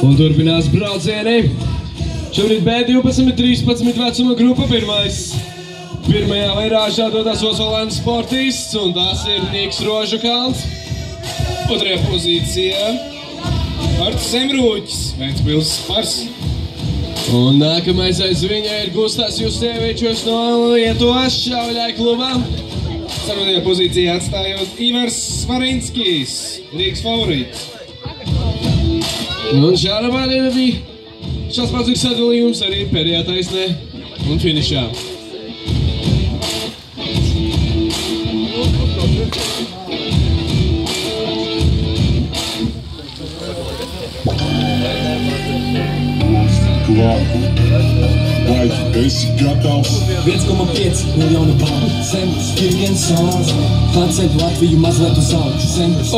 Un turpinās braucieni. Šobrīd B12-13 vecuma grupa. Pirmajā virāžā dodas Osvalēnas sportists, un tas ir Niks Rožakalns. Otrajā pozīcijā Arts Zemrūķis, Ventspils Spars. Un nākamais aiz viņa ir Gustas Justevičus no Lietuvas šauļai klubā. Ceturtajā pozīcijā atstājot Ivars Svarinskis, Rīgas favorīts. Un šāda vārdiena bija šāds pats sadalījums arī pēdējā taisnē un finišā. Vai esi gatavs? 1,5 miljonu balvu, Semtis, Kirgens sons, paceļ Latviju mazliet uz augšu, Semtis.